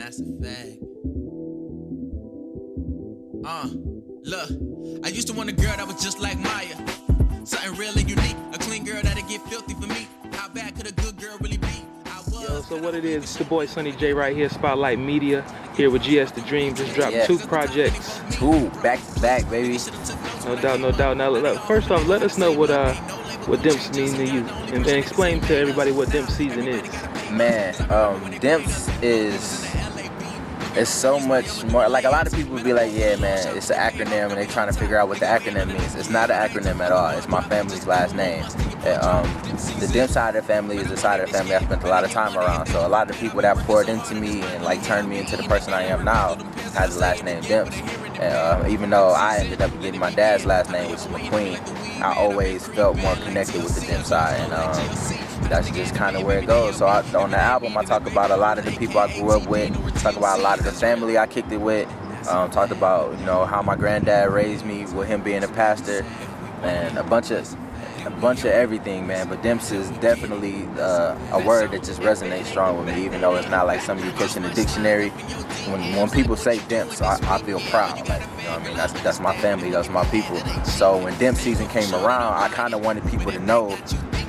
That's a fact. Look, I used to want a girl that was just like Maya. Something real and unique. A clean girl that'd get filthy for me. How bad could a good girl really be? Yo, so what it is, it's the boy Sonny J right here, Spotlight Media, here with GS the Dream. Just dropped 2 projects. 2 back to back, baby. No doubt, no doubt. Now, first off, let us know what Dimps means to you, and explain to everybody what Dimps season is. Man, Dimps is so much more. Like, a lot of people would be like, yeah, man, it's an acronym, and they're trying to figure out what the acronym means. It's not an acronym at all. It's my family's last name. The Dimps side of the family is the side of the family I spent a lot of time around. So a lot of the people that poured into me and like turned me into the person I am now has the last name Dimps. Even though I ended up getting my dad's last name, which is McQueen, I always felt more connected with the Dimps side, and that's just kind of where it goes. So on the album, I talk about a lot of the people I grew up with, talk about a lot of the family I kicked it with, talked about, you know, how my granddad raised me with him being a pastor, and a bunch of everything, man. But Dimps is definitely a word that just resonates strong with me, even though it's not like something you catch in the dictionary. When people say Dimps, I feel proud. Like, you know what I mean? That's my family, that's my people. So when Dimps season came around, I kind of wanted people to know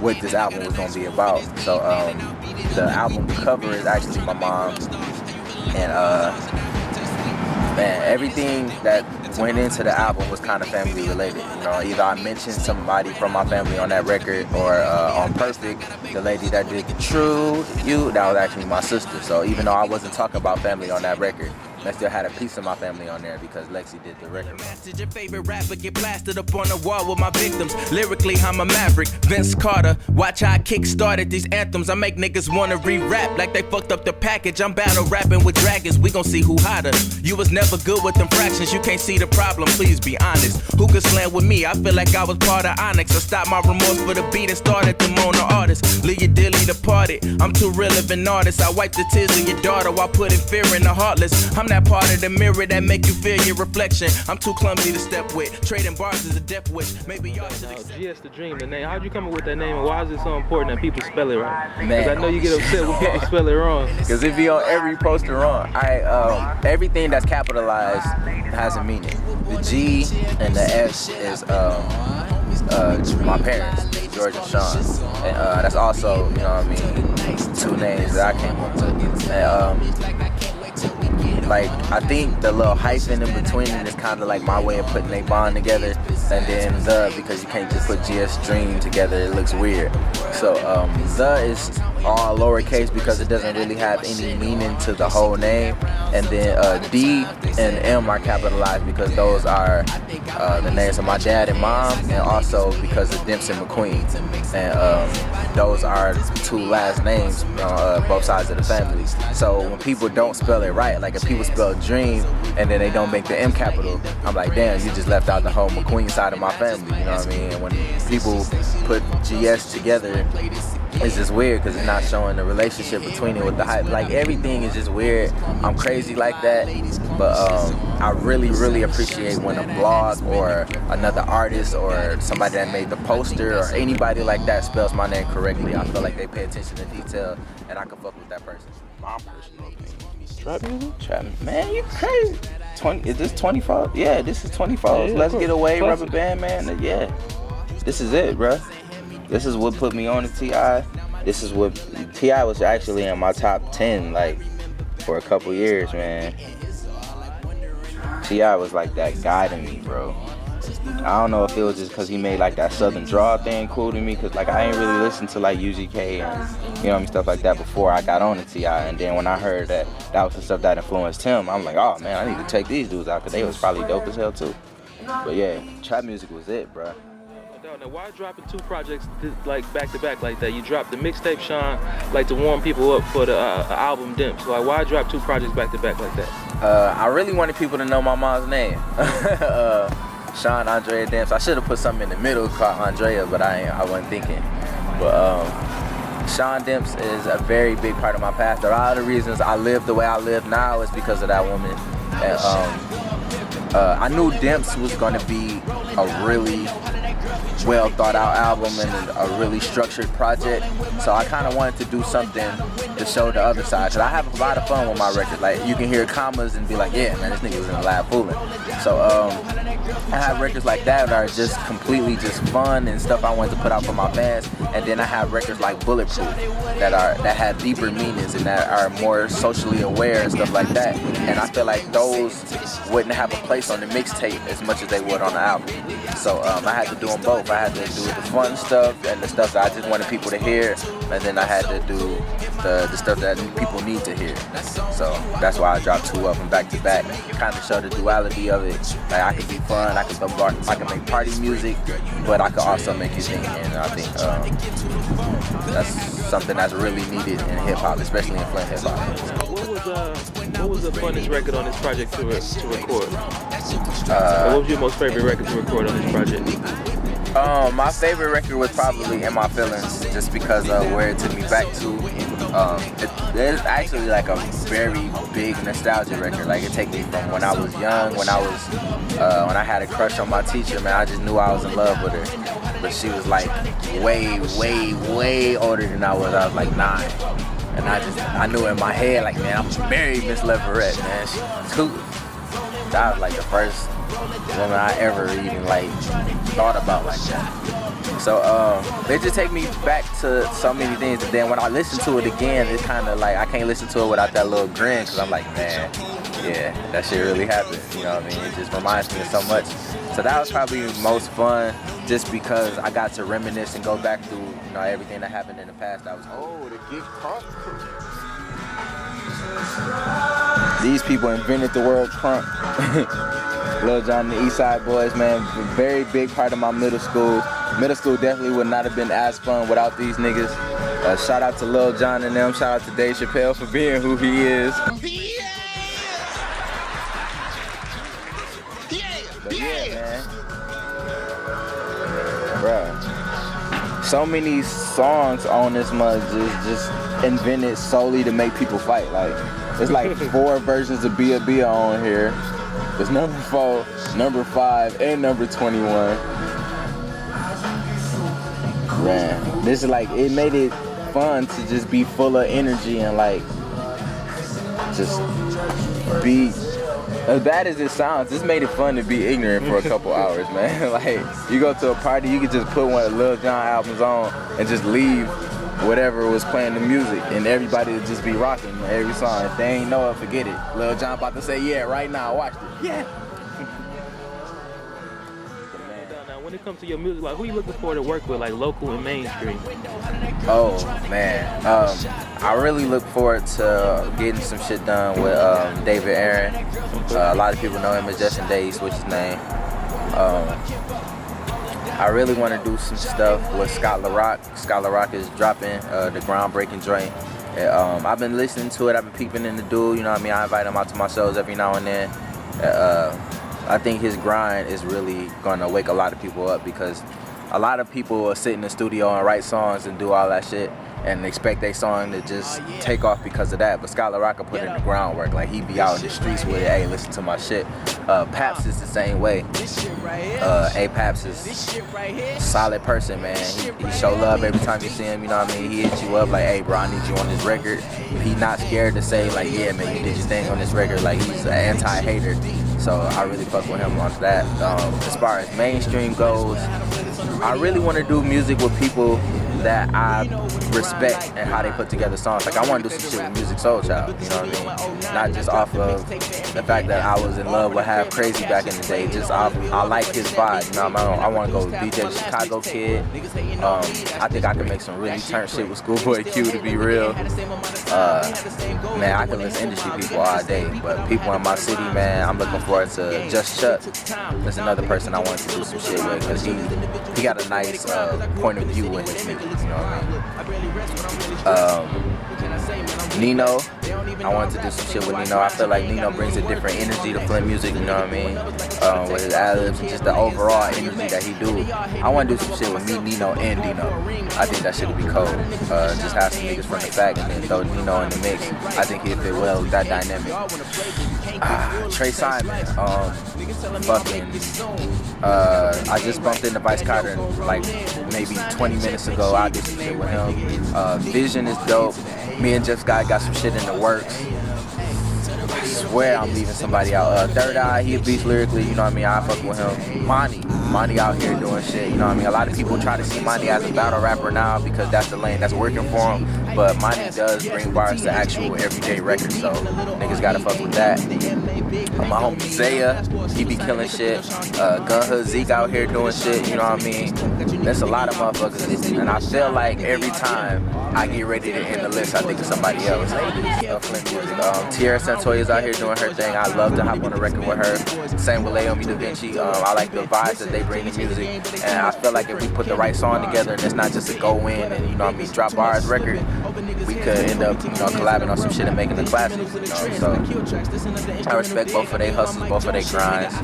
what this album was going to be about. So the album cover is actually my mom's, and man, everything that went into the album was kind of family related. You know, either I mentioned somebody from my family on that record, or on Perfect, the lady that did the True You, that was actually my sister. So even though I wasn't talking about family on that record, I still had a piece of my family on there because Lexi did the record. Your favorite rapper get blasted up on the wall with my victims. Lyrically, I'm a maverick. Vince Carter. Watch how I kick-started these anthems. I make niggas wanna re-rap like they fucked up the package. I'm battle rapping with dragons. We gon' see who hotter. You was never good with them fractions. You can't see the problem. Please be honest. Who could slam with me? I feel like I was part of Onyx. I stopped my remorse for the beat and started to moan the artist. Leave your dilly departed. I'm too real of an artist. I wipe the tears of your daughter while putting fear in the heartless. I'm that part of the mirror that make you feel your reflection. I'm too clumsy to step with. Trading bars is a death wish. Maybe y'all should accept. GS the Dream, the name. How'd you come up with that name, and why is it so important that people spell it right? Man, because I know you get upset when people spell it wrong. Because it be on every poster wrong. Everything that's capitalized has a meaning. The G and the S is my parents, George and Sean, and that's also, you know what I mean, 2 names that I came up with. And like, I think the little hyphen in between is kind of like my way of putting a bond together, and then because you can't just put GS Dream together, it looks weird. So the is all lowercase because it doesn't really have any meaning to the whole name, and then D and M are capitalized because those are the names of my dad and mom, and also because of Dimps and McQueen, and those are 2 last names on both sides of the family. So when people don't spell it right, like if people spell Dream and then they don't make the M capital, I'm like, damn, you just left out the whole McQueen side of my family, you know what I mean? And when people put GS together, it's just weird because it's not showing the relationship between it with the hype. Like, everything is just weird. I'm crazy like that, but I really, really appreciate when a blog or another artist or somebody that made the poster or anybody like that spells my name correctly. I feel like they pay attention to detail, and I can fuck with that person. My personal opinion. Trap music? Trap, man, you crazy. Is this 24? Yeah, this is 24. Let's Get Away, Rubber Band, man. Yeah, this is it, bruh. This is what put me on to T.I. This is what T.I. was actually in my top 10, like, for a couple years, man. T.I. was like that guy to me, bro. I don't know if it was just because he made like that southern draw thing cool to me, because like I ain't really listened to like UGK and, you know what I mean, stuff like that before I got on to T.I. And then when I heard that was the stuff that influenced him, I'm like, oh man, I need to take these dudes out because they was probably dope as hell too. But yeah, trap music was it, bro. Now, why dropping 2 projects like back to back like that? You dropped the mixtape, Sean, like to warm people up for the album Dimps. Like, why drop 2 projects back to back like that? I really wanted people to know my mom's name, Sean Andrea Dimps. I should have put something in the middle called Andrea, but I wasn't thinking. But Sean Dimps is a very big part of my past. A lot of the reasons I live the way I live now is because of that woman. And I knew Dimps was gonna be a really well thought out album and a really structured project. So I kind of wanted to do something to show the other side. Cause I have a lot of fun with my record. Like you can hear commas and be like, yeah, man, this nigga was in the lab fooling. So I have records like that are just completely just fun and stuff I wanted to put out for my fans. And then I have records like Bulletproof that have deeper meanings and that are more socially aware and stuff like that. And I feel like those wouldn't have a place on the mixtape as much as they would on the album. So I had to do them both. I had to do the fun stuff and the stuff that I just wanted people to hear, and then I had to do the stuff that people need to hear. So that's why I dropped 2 of them back to back. Kind of show the duality of it. Like I can be fun, I can make party music, but I can also make you think. And I think that's something that's really needed in hip hop, especially in Flint hip hop. What was the funnest record on this project to record? What was your most favorite record to record on this project? My favorite record was probably In My Feelings, just because of where it took me back to. It's actually like a very big nostalgia record. Like it takes me from when I was young, when I had a crush on my teacher, man. I just knew I was in love with her. But she was like way, way, way older than I was. I was like 9. And I knew in my head, like, man, I'm gonna marry Miss Leverett, man. She's cool. That was like the first woman I ever even like thought about like that. So they just take me back to so many things. And then when I listen to it again, it's kind of like I can't listen to it without that little grin, because I'm like, man, yeah, that shit really happened. You know what I mean? It just reminds me of so much. So that was probably the most fun, just because I got to reminisce and go back through, you know, everything that happened in the past. That was cool. Oh, the Geek Crunk crew. These people invented the word crunk. Lil Jon and the East Side Boys, man, a very big part of my middle school. Middle school definitely would not have been as fun without these niggas. Shout out to Lil Jon and them. Shout out to Dave Chappelle for being who he is. But yeah, man. Bruh. So many songs on this mug just invented solely to make people fight. Like, it's like 4 versions of Bia Bia on here. There's number 4, number 5, and number 21. Man, this is like, it made it fun to just be full of energy and like, just be, as bad as it sounds, this made it fun to be ignorant for a couple hours, man. Like, you go to a party, you could just put one of Lil Jon albums on and just leave whatever was playing the music, and everybody would just be rocking every song. If they ain't know it, forget it. Lil Jon about to say, yeah, right now, watch it. Yeah. Now, when it comes to your music, like, who you looking for to work with, like local and mainstream? Oh, man. I really look forward to getting some shit done with David Aaron. A lot of people know him as Justin Day, he switched his name. I really want to do some stuff with Scott LaRock. Scott LaRock is dropping the groundbreaking joint. I've been listening to it. I've been peeping in the dude. You know what I mean? I invite him out to my shows every now and then. I think his grind is really going to wake a lot of people up, because a lot of people will sit in the studio and write songs and do all that shit and expect their song to just take off because of that. But Scott LaRock will put in the groundwork. Like, he be out in the streets with it. Hey, listen to my shit. Paps is the same way. Paps is a solid person, man. He show love every time you see him, you know what I mean? He hits you up like, hey, bro, I need you on this record. He not scared to say, like, yeah, man, you did your thing on this record. Like, he's an anti-hater. So I really fuck with him on that. As far as mainstream goes, I really want to do music with people that I respect and how they put together songs. Like, I want to do some shit with Music Soul Child, you know what I mean? Not just off of the fact that I was in love with Have Crazy back in the day. Just I like his vibe, you know what I mean? I want to go DJ Chicago Kid. I think I can make some really turn shit with Schoolboy Q, to be real. Man, I can listen to industry people all day, but people in my city, man, I'm looking forward to Just Chuck. That's another person I want to do some shit with, because he got a nice point of view in his music, you know what I mean? Nino. I wanted to do some shit with Nino. I feel like Nino brings a different energy to Flint music, you know what I mean? With his ad-libs and just the overall energy that he do. I want to do some shit with me, Nino, and Dino. I think that shit would be cold. Just have some niggas from the back and then throw Nino in the mix. I think he'd fit well with that dynamic. Trey Simon, I just bumped into Vice Carter like maybe 20 minutes ago. I did some shit with him. Vision is dope. Me and Jeff Scott got some shit in the works. I swear I'm leaving somebody out. Third Eye, he a beast lyrically, you know what I mean? I fuck with him. Monty out here doing shit, you know what I mean? A lot of people try to see Monty as a battle rapper now because that's the lane that's working for him. But Monty does bring bars to actual everyday records, so niggas gotta fuck with that. My homie Zaya, he be killing shit. Gun Hood Zeke out here doing shit, you know what I mean? There's a lot of motherfuckers, and I feel like every time I get ready to end the list, I think of somebody else. Tierra Santoya's out here doing her thing. I love to hop on a record with her. Same with Laomi Da Vinci. I like the vibes that they bring to music, and I feel like if we put the right song together, and it's not just a go in and, you know what I mean, drop bars record, we could end up, you know, collabing on some shit and making a classic, you know, so I respect both of their hustles, both of their grinds.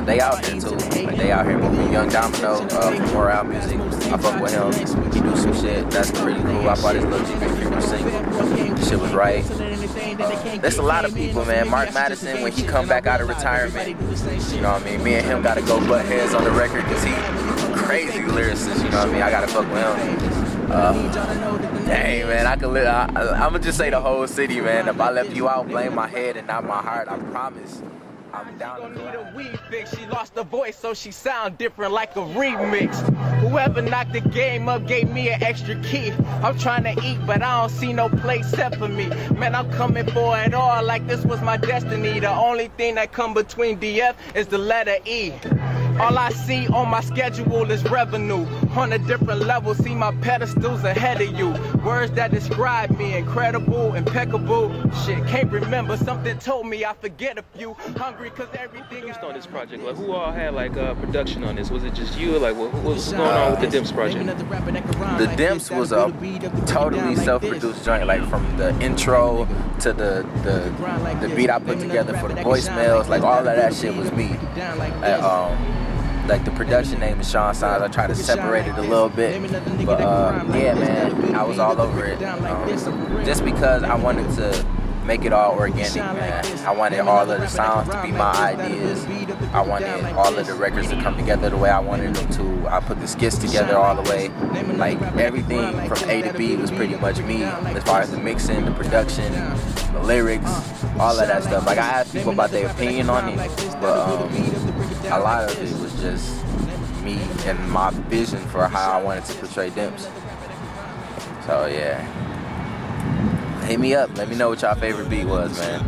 They out here too. They out here moving. Young Domino from Morale Music. I fuck with him. He do some shit that's pretty cool. I bought his little GP single. The shit was right. There's a lot of people, man. Mark Madison, when he come back out of retirement, you know what I mean? Me and him gotta go butt heads on the record because he crazy lyricist, you know what I mean? I gotta fuck with him. Dang, man, I'm gonna just say the whole city, man. If I left you out, blame my head and not my heart. I promise. I'm down to need a weed fix. She lost her voice, so she sound different like a remix. Whoever knocked the game up gave me an extra key. I'm trying to eat, but I don't see no place set for me. Man, I'm coming for it all like this was my destiny. The only thing that come between DF is the letter E. All I see on my schedule is revenue. On a different level, see my pedestals ahead of you. Words that describe me, incredible, impeccable. Shit, can't remember, something told me I forget a few. Hungry cause everything produced on this project. Like, who all had like production on this? Was it just you? Like, what's going on with the Dimps project? The Dimps was a totally self-produced joint, like from the intro to the beat I put together for the voicemails, like all of that shit was me. Like the production name is Sean Signs. I try to separate it a little bit, but yeah, man, I was all over it. Just because I wanted to make it all organic, man. I wanted all of the sounds to be my ideas. I wanted all of the records to come together the way I wanted them to. I put the skits together all the way. Like everything from A to B was pretty much me, as far as the mixing, the production, the lyrics, all of that stuff. Like I asked people about their opinion on it, but a lot of it was just me and my vision for how I wanted to portray Dimps. So yeah. Hit me up. Let me know what y'all favorite beat was, man.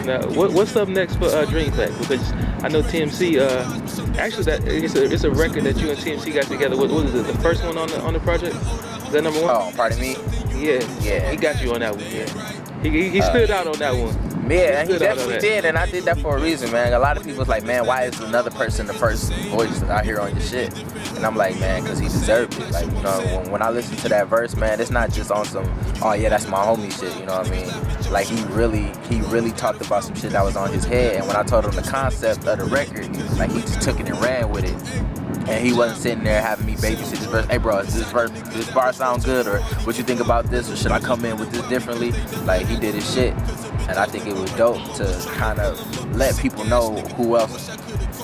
Now, what's up next for DreaM Fact? Because I know TMC. Actually, that it's a record that you and TMC got together. What is it? The first one on the project? Is that number one? Oh, pardon me. Yeah. He got you on that one. Yeah. He stood out on that one. Yeah, he definitely did, and I did that for a reason, man. A lot of people's like, man, why is another person the first voice out here on your shit? And I'm like, man, because he deserved it. Like, you know, when I listen to that verse, man, it's not just on some, oh yeah, that's my homie shit, you know what I mean? Like, he really talked about some shit that was on his head, and when I told him the concept of the record, like, he just took it and ran with it. And he wasn't sitting there having me babysit this verse. Hey, bro, is this bar sound good? Or what you think about this? Or should I come in with this differently? Like, he did his shit. And I think it was dope to kind of let people know who else,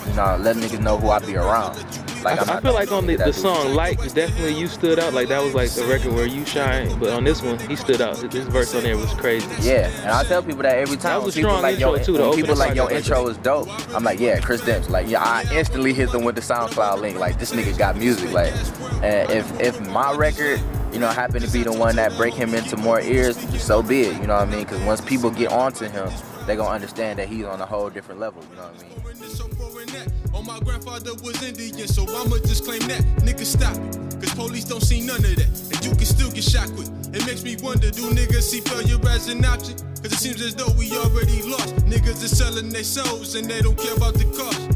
you know, let niggas know who I be around. Like, I feel like on the song Like, definitely you stood out. Like, that was like the record where you shine. But on this one, he stood out. This verse on there was crazy. Yeah, and I tell people that every time. That was a strong intro too. When people like, your intro is dope, I'm like, yeah, Chris Dimps. Like, yeah, I instantly hit them with the SoundCloud link. Like, this nigga got music. Like, and if my record, you know, happen to be the one that break him into more ears, so be it. You know what I mean? Because once people get onto him, they gonna understand that he's on a whole different level. You know what I mean? My grandfather was Indian, so I'ma just claim that. Niggas stop it, cause police don't see none of that. And you can still get shot quick. It makes me wonder, do niggas see failure as an option? Cause it seems as though we already lost. Niggas are selling their souls and they don't care about the cost.